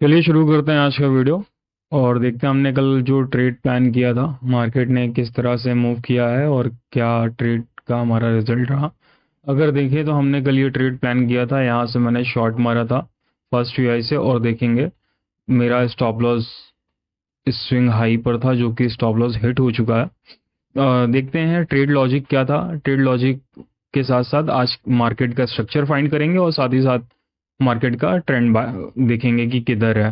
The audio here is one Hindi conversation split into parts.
चलिए शुरू करते हैं आज का वीडियो और देखते हैं हमने कल जो ट्रेड प्लान किया था मार्केट ने किस तरह से मूव किया है और क्या ट्रेड का हमारा रिजल्ट रहा। अगर देखें तो हमने कल ये ट्रेड प्लान किया था, यहाँ से मैंने शॉर्ट मारा था फर्स्ट यूआई से और देखेंगे मेरा स्टॉप लॉस इस स्विंग हाई पर था जो कि स्टॉप लॉस हिट हो चुका है। देखते हैं ट्रेड लॉजिक क्या था। ट्रेड लॉजिक के साथ साथ आज मार्केट का स्ट्रक्चर फाइंड करेंगे और साथ ही साथ मार्केट का ट्रेंड देखेंगे कि किधर है।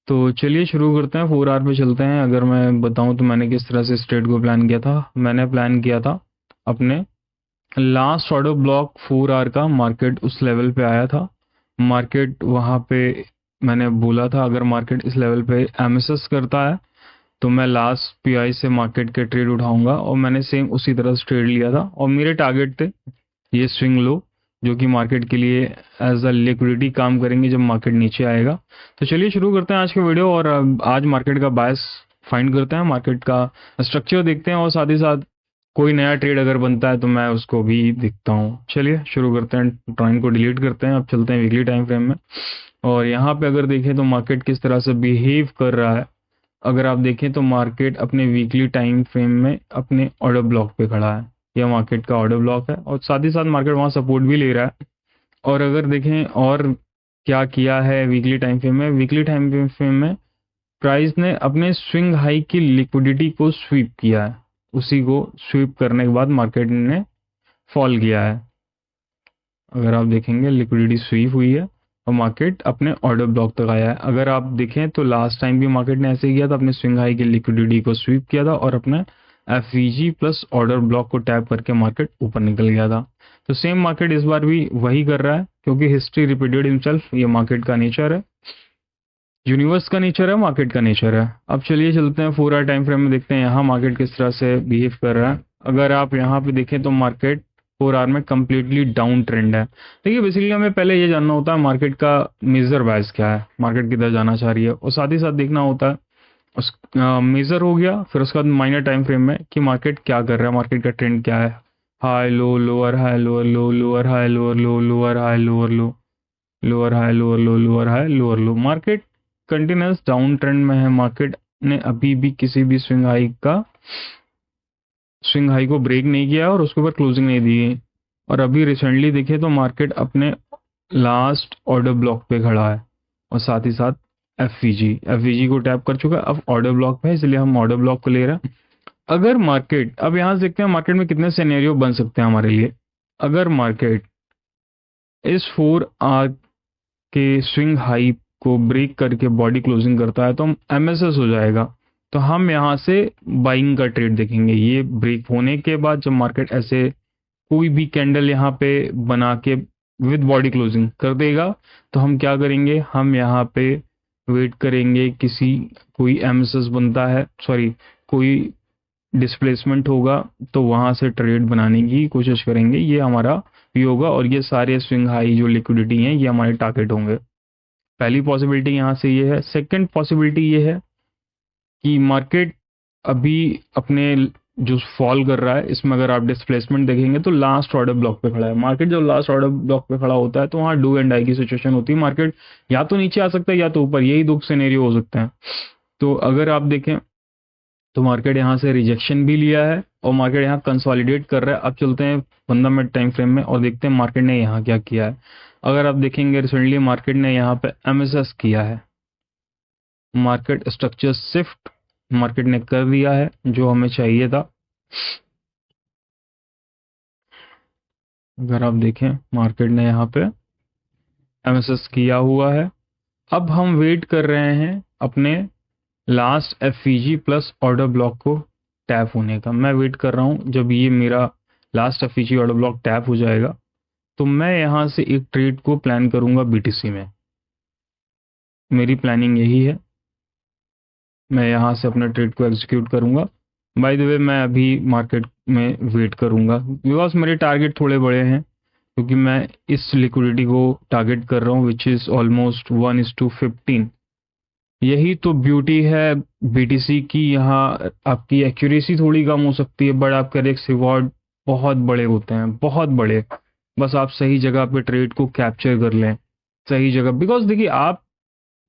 तो चलिए शुरू करते हैं, 4 आवर पे चलते हैं। अगर मैं बताऊं तो मैंने किस तरह से इस ट्रेड को प्लान किया था। मैंने प्लान किया था अपने लास्ट ऑर्डर ब्लॉक 4 आवर का, मार्केट उस लेवल पे आया था। मार्केट वहां पे मैंने बोला था अगर मार्केट इस लेवल पे एमएसएस करता है तो मैं लास्ट पीआई से मार्केट के ट्रेड उठाऊंगा और मैंने सेम उसी तरह से ट्रेड लिया था और मेरे टारगेट थे ये स्विंग लो जो कि मार्केट के लिए एज अ लिक्विडिटी काम करेंगे जब मार्केट नीचे आएगा। तो चलिए शुरू करते हैं आज का वीडियो और आज मार्केट का बायस फाइंड करते हैं, मार्केट का स्ट्रक्चर देखते हैं और साथ ही साथ कोई नया ट्रेड अगर बनता है तो मैं उसको भी देखता हूँ। चलिए शुरू करते हैं, ड्राइंग को डिलीट करते हैं, अब चलते हैं वीकली टाइम फ्रेम में। और यहाँ पे अगर देखें तो मार्केट किस तरह से बिहेव कर रहा है। अगर आप देखें तो मार्केट अपने वीकली टाइम फ्रेम में अपने ऑर्डर ब्लॉक पे खड़ा है, यह मार्केट का ऑर्डर ब्लॉक है और साथ ही साथ मार्केट वहाँ सपोर्ट भी ले रहा है। और अगर देखें और क्या किया है वीकली टाइम फ्रेम में, वीकली टाइम फ्रेम में प्राइस ने अपने स्विंग हाई की लिक्विडिटी को स्वीप किया है, उसी को स्वीप करने के बाद मार्केट ने फॉल किया है। अगर आप देखेंगे लिक्विडिटी स्वीप हुई है और मार्केट अपने ऑर्डर ब्लॉक तक आया है। अगर आप देखें तो लास्ट टाइम भी मार्केट ने ऐसे किया था, अपने स्विंग हाई की लिक्विडिटी को स्वीप किया था और अपने एफवीजी प्लस ऑर्डर ब्लॉक को टैप करके मार्केट ऊपर निकल गया था। तो सेम मार्केट इस बार भी वही कर रहा है क्योंकि हिस्ट्री रिपीटेड हिमसेल्फ, ये मार्केट का नेचर है, यूनिवर्स का नेचर है, मार्केट का नेचर है। अब चलिए चलते हैं 4 आवर टाइम फ्रेम में, देखते हैं यहाँ मार्केट किस तरह से बिहेव कर रहा है। अगर आप यहाँ पे देखें तो मार्केट 4 आवर में कंप्लीटली डाउन ट्रेंड है। देखिए बेसिकली हमें पहले ये जानना होता है मार्केट का मेजर बायस क्या है, मार्केट किधर जाना चाह रही है, और साथ ही साथ देखना होता है उस मेजर हो गया, फिर उसके बाद माइनर टाइम फ्रेम में कि मार्केट क्या कर रहा है, मार्केट का ट्रेंड क्या है। High low, lower high, lower लो, लोअर हाई, लोअर लो, लोअर हाई, लोअर लो, लोअर हाई, लोअर लो, लोअर हाई, लोअर लो। मार्केट कंटिन्यूस डाउन ट्रेंड में है। मार्केट ने अभी भी किसी भी स्विंग हाई को ब्रेक नहीं किया और उसके ऊपर क्लोजिंग नहीं दी है। और अभी रिसेंटली देखे तो मार्केट अपने लास्ट ऑर्डर ब्लॉक पे खड़ा है और साथ ही साथ एफवीजी को टैप कर चुका है, अब ऑर्डर ब्लॉक पे है, इसलिए हम ऑर्डर ब्लॉक को ले रहे हैं। अगर मार्केट, अब यहां से देखते हैं मार्केट में कितने सिनेरियो बन सकते हैं हमारे लिए। अगर मार्केट इस 4 आवर के स्विंग हाई को ब्रेक करके बॉडी क्लोजिंग करता है तो हम एमएसएस हो जाएगा, तो हम यहाँ से बाइंग का ट्रेड देखेंगे। ये ब्रेक होने के बाद जब मार्केट ऐसे कोई भी कैंडल यहाँ पे बना के विद बॉडी क्लोजिंग कर देगा तो हम क्या करेंगे, हम यहाँ पे वेट करेंगे किसी, कोई एमएसएस बनता है, सॉरी कोई डिस्प्लेसमेंट होगा तो वहां से ट्रेड बनाने की कोशिश करेंगे। ये हमारा व्यू होगा और ये सारे स्विंग हाई जो लिक्विडिटी हैं ये हमारे टारगेट होंगे। पहली पॉसिबिलिटी यहाँ से ये है। सेकंड पॉसिबिलिटी ये है कि मार्केट अभी अपने जो फॉल कर रहा है इसमें अगर आप डिस्प्लेसमेंट देखेंगे तो लास्ट ऑर्डर ब्लॉक पे खड़ा है। मार्केट जब लास्ट ऑर्डर ब्लॉक पे खड़ा होता है तो वहाँ डू एंड डाई की सिचुएशन होती है, मार्केट या तो नीचे आ सकता है या तो ऊपर, यही दो सिनेरियो हो सकते हैं। तो अगर आप देखें तो मार्केट यहाँ से रिजेक्शन भी लिया है और मार्केट यहाँ कंसोलिडेट कर रहा है। अब चलते हैं 15 मिनट टाइम फ्रेम में और देखते हैं मार्केट ने यहाँ क्या किया है। अगर आप देखेंगे रिसेंटली मार्केट ने यहाँ पे एमएसएस किया है, मार्केट स्ट्रक्चर शिफ्ट मार्केट ने कर दिया है जो हमें चाहिए था। अगर आप देखें मार्केट ने यहाँ पे एमएसएस किया हुआ है। अब हम वेट कर रहे हैं अपने last FEG plus order block को टैप होने का। मैं वेट कर रहा हूं जब ये मेरा last FEG order block tap हो जाएगा तो मैं यहां से एक ट्रेड को प्लान करूंगा बीटीसी में। मेरी प्लानिंग यही है, मैं यहां से अपना ट्रेड को एग्जीक्यूट करूंगा। बाय द वे मैं अभी मार्केट में वेट करूंगा बिकॉज मेरे टारगेट थोड़े बड़े हैं, क्योंकि मैं इस लिक्विडिटी को टारगेट कर रहा हूँ विच इज ऑलमोस्ट 1:15। यही तो ब्यूटी है बीटीसी की, यहाँ आपकी एक्यूरेसी थोड़ी कम हो सकती है बट आपके रिस्क रिवॉर्ड बहुत बड़े होते हैं, बहुत बड़े। बस आप सही जगह पे ट्रेड को कैप्चर कर लें, सही जगह। बिकॉज देखिए आप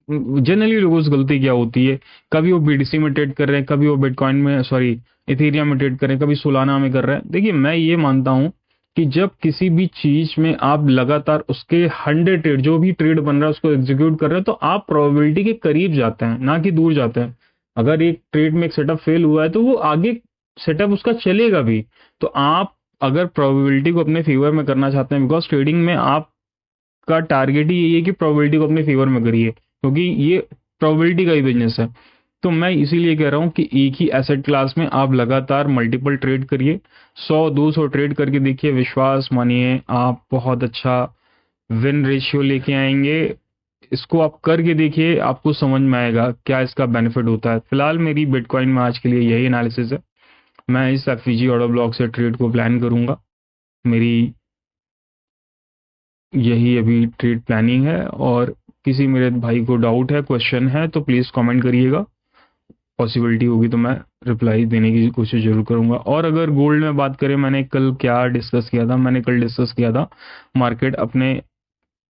जनरली लोगों से गलती क्या होती है, कभी वो बीटीसी में ट्रेड कर रहे हैं, कभी वो बिटकॉइन में, सॉरी, इथेरियम में ट्रेड कर रहे हैं, कभी सोलाना में कर रहे हैं। देखिए मैं ये मानता हूँ कि जब किसी भी चीज में आप लगातार उसके 100 ट्रेड, जो भी ट्रेड बन रहा है उसको एग्जीक्यूट कर रहे हैं, तो आप प्रोबेबिलिटी के करीब जाते हैं, ना कि दूर जाते हैं। अगर एक ट्रेड में एक सेटअप फेल हुआ है तो वो आगे सेटअप उसका चलेगा भी। तो आप अगर प्रोबेबिलिटी को अपने फेवर में करना चाहते हैं, बिकॉज ट्रेडिंग में आपका टारगेट ही यही है कि प्रोबेबिलिटी को अपने फेवर में करिए, क्योंकि ये प्रोबेबिलिटी का ही बिजनेस है। तो मैं इसीलिए कह रहा हूं कि एक ही एसेट क्लास में आप लगातार मल्टीपल ट्रेड करिए, 100-200 ट्रेड करके देखिए, विश्वास मानिए आप बहुत अच्छा विन रेशियो लेके आएंगे। इसको आप करके देखिए, आपको समझ में आएगा क्या इसका बेनिफिट होता है। फिलहाल मेरी बिटकॉइन में आज के लिए यही एनालिसिस है। मैं इस एफवीजी ऑर्डर ब्लॉक से ट्रेड को प्लान करूंगा। मेरी यही अभी ट्रेड प्लानिंग है, और किसी मेरे भाई को डाउट है, क्वेश्चन है, तो प्लीज़ कमेंट करिएगा। पॉसिबिलिटी होगी तो मैं रिप्लाई देने की कोशिश जरूर करूंगा। और अगर गोल्ड में बात करें, मैंने कल क्या डिस्कस किया था, मैंने कल डिस्कस किया था मार्केट अपने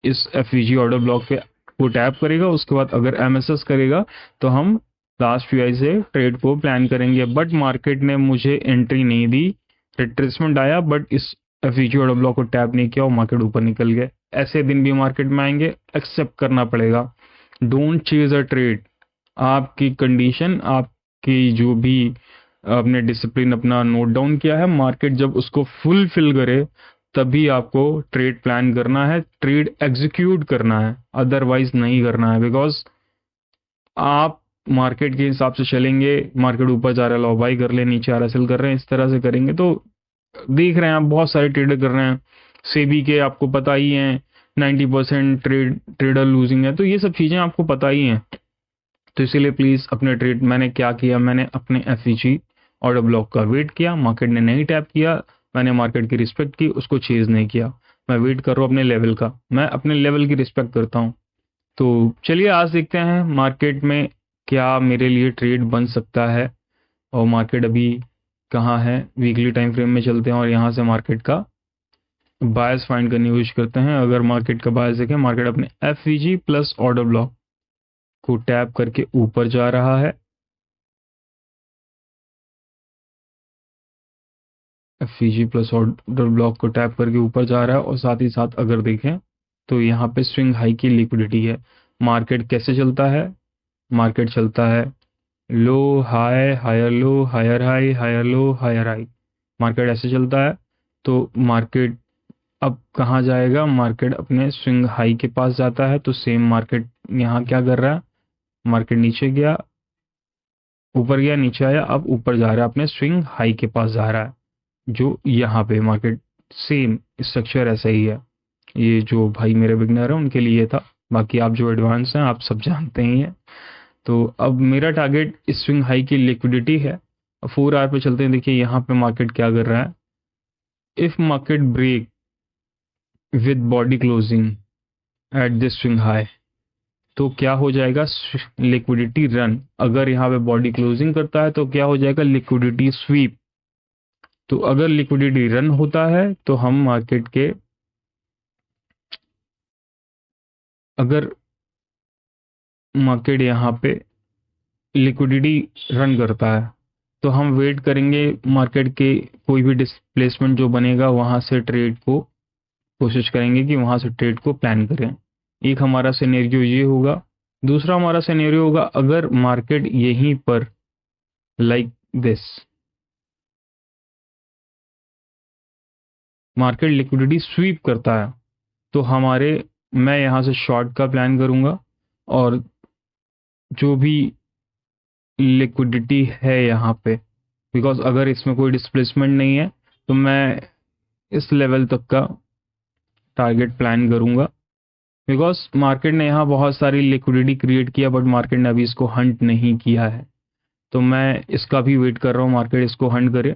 इस एफवीजी ऑर्डर ब्लॉक पे को टैप करेगा, उसके बाद अगर एमएसएस करेगा तो हम लास्ट पीआई से ट्रेड को प्लान करेंगे। बट मार्केट ने मुझे एंट्री नहीं दी, रिट्रेसमेंट आया, बट इस एफवीजी ऑर्डर ब्लॉक को टैप नहीं किया और मार्केट ऊपर निकल गया। ऐसे दिन भी मार्केट में आएंगे, एक्सेप्ट करना पड़ेगा। Don't chase a trade. आपकी कंडीशन, आपकी जो भी आपने डिसिप्लिन अपना नोट डाउन किया है, मार्केट जब उसको फुलफिल करे तभी आपको ट्रेड प्लान करना है, ट्रेड एग्जीक्यूट करना है, अदरवाइज नहीं करना है। बिकॉज आप मार्केट के हिसाब से चलेंगे, मार्केट ऊपर जा रहा है लो बाई कर ले, नीचे आ रहा है सेल कर रहे हैं, इस तरह से करेंगे तो देख रहे हैं आप बहुत सारे ट्रेडर कर रहे हैं। सेबी के आपको पता ही है 90% ट्रेडर लूजिंग है, तो ये सब चीज़ें आपको पता ही हैं। तो इसीलिए प्लीज़ अपने ट्रेड, मैंने क्या किया, मैंने अपने एफईजी ऑर्डर ब्लॉक का वेट किया, मार्केट ने नहीं टैप किया, मैंने मार्केट की रिस्पेक्ट की, उसको चेज नहीं किया। मैं वेट कर रहा हूँ अपने लेवल का, मैं अपने लेवल की रिस्पेक्ट करता हूँ। तो चलिए आज देखते हैं मार्केट में क्या मेरे लिए ट्रेड बन सकता है, और मार्केट अभी कहाँ है। वीकली टाइम फ्रेम में चलते हैं और यहाँ से मार्केट का बायस फाइंड करने की कोशिश करते हैं। अगर मार्केट का बायस देखें, मार्केट अपने एफईजी प्लस ऑर्डर ब्लॉक को टैप करके ऊपर जा रहा है। एफईजी प्लस ऑर्डर ब्लॉक को टैप करके ऊपर जा रहा है, और साथ ही साथ अगर देखें तो यहाँ पे स्विंग हाई की लिक्विडिटी है। मार्केट कैसे चलता है, मार्केट चलता है low high higher low higher high higher low higher high, market ऐसे चलता है। तो मार्केट अब कहाँ जाएगा, मार्केट अपने स्विंग हाई के पास जाता है। तो सेम मार्केट यहाँ क्या कर रहा है, मार्केट नीचे गया, ऊपर गया, नीचे आया, अब ऊपर जा रहा है, अपने स्विंग हाई के पास जा रहा है। जो यहाँ पे मार्केट सेम स्ट्रक्चर ऐसा ही है। ये जो भाई मेरे बिगनर है उनके लिए था, बाकी आप जो एडवांस हैं आप सब जानते ही हैं। तो अब मेरा टारगेट इस स्विंग हाई की लिक्विडिटी है। 4 आवर पे चलते हैं, देखिए यहाँ पे मार्केट क्या कर रहा है। If market break with body closing at this swing high, तो क्या हो जाएगा, लिक्विडिटी रन। अगर यहाँ पे बॉडी क्लोजिंग करता है तो क्या हो जाएगा, लिक्विडिटी स्वीप। तो अगर लिक्विडिटी रन होता है तो हम मार्केट के, अगर मार्केट यहाँ पे लिक्विडिटी रन करता है तो हम वेट करेंगे मार्केट के कोई भी डिस्प्लेसमेंट जो बनेगा वहां से ट्रेड को कोशिश करेंगे कि वहां से ट्रेड को प्लान करें। एक हमारा सिनेरियो ये होगा। दूसरा हमारा सिनेरियो होगा, अगर मार्केट यहीं पर like this, market liquidity SVEEP करता है, तो हमारे, मैं यहाँ से शॉर्ट का प्लान करूंगा, और जो भी लिक्विडिटी है यहाँ पे, बिकॉज अगर इसमें कोई डिस्प्लेसमेंट नहीं है तो मैं इस लेवल तक का टारगेट प्लान करूंगा। बिकॉज मार्केट ने यहाँ बहुत सारी लिक्विडिटी क्रिएट किया, बट मार्केट ने अभी इसको हंट नहीं किया है। तो मैं इसका भी वेट कर रहा हूँ, मार्केट इसको हंट करे।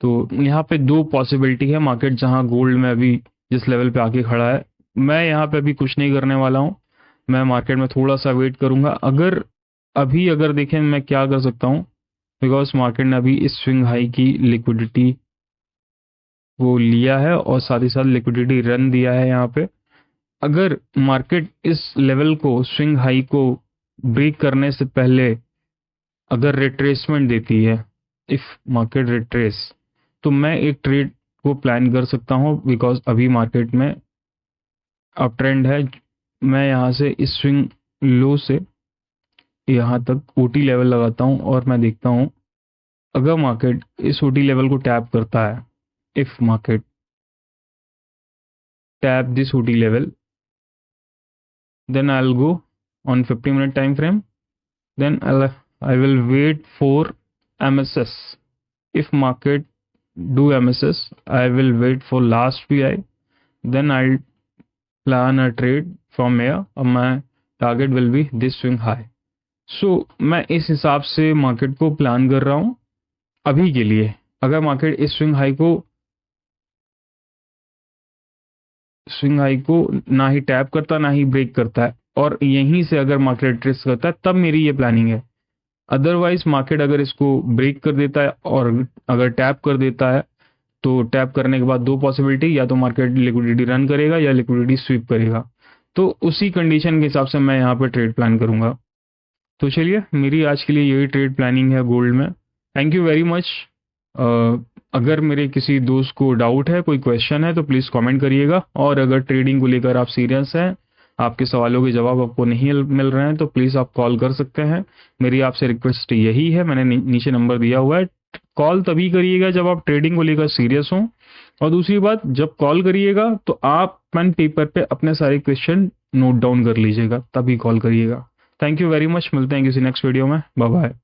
तो यहाँ पे दो पॉसिबिलिटी है, मार्केट जहाँ गोल्ड में अभी जिस लेवल पे आके खड़ा है, मैं यहाँ पे अभी कुछ नहीं करने वाला हूँ। मैं मार्केट में थोड़ा सा वेट करूंगा। अगर अभी अगर देखें मैं क्या कर सकता हूँ, बिकॉज मार्केट ने अभी इस स्विंग हाई की लिक्विडिटी वो लिया है और साथ ही साथ लिक्विडिटी रन दिया है यहाँ पे। अगर मार्केट इस लेवल को, स्विंग हाई को ब्रेक करने से पहले अगर रिट्रेसमेंट देती है, इफ मार्केट रिट्रेस, तो मैं एक ट्रेड को प्लान कर सकता हूं, बिकॉज अभी मार्केट में अप ट्रेंड है। मैं यहाँ से इस स्विंग लो से यहाँ तक ओटी लेवल लगाता हूँ और मैं देखता हूँ अगर मार्केट इस ओटी लेवल को टैप करता है, if market tap this OT level, then I'll go on 50-minute time frame, then I will wait for MSS. If market do MSS, I will wait for last PI, then I'll plan a trade from here and my target will be this swing high. So मैं इस हिसाब से मार्केट को प्लान कर रहा हूं अभी के लिए। अगर मार्केट इस स्विंग हाई को ना ही टैप करता ना ही ब्रेक करता है और यहीं से अगर मार्केट रिट्रेस करता है, तब मेरी ये प्लानिंग है। अदरवाइज मार्केट अगर इसको ब्रेक कर देता है और अगर टैप कर देता है, तो टैप करने के बाद दो पॉसिबिलिटी, या तो मार्केट लिक्विडिटी रन करेगा या लिक्विडिटी स्वीप करेगा। तो उसी कंडीशन के हिसाब से मैं यहाँ पे ट्रेड प्लान करूंगा। तो चलिए, मेरी आज के लिए यही ट्रेड प्लानिंग है गोल्ड में। Thank you very much. अगर मेरे किसी दोस्त को डाउट है, कोई क्वेश्चन है, तो प्लीज़ कमेंट करिएगा। और अगर ट्रेडिंग को लेकर आप सीरियस हैं, आपके सवालों के जवाब आपको नहीं मिल रहे हैं, तो प्लीज़ आप कॉल कर सकते हैं। मेरी आपसे रिक्वेस्ट यही है, मैंने नीचे नंबर दिया हुआ है। कॉल तभी करिएगा जब आप ट्रेडिंग को लेकर सीरियस हों। और दूसरी बात, जब कॉल करिएगा तो आप पेन पेपर पे अपने सारे क्वेश्चन नोट डाउन कर लीजिएगा, तभी कॉल करिएगा। Thank you very much. मिलते हैं किसी नेक्स्ट वीडियो में। Bye bye.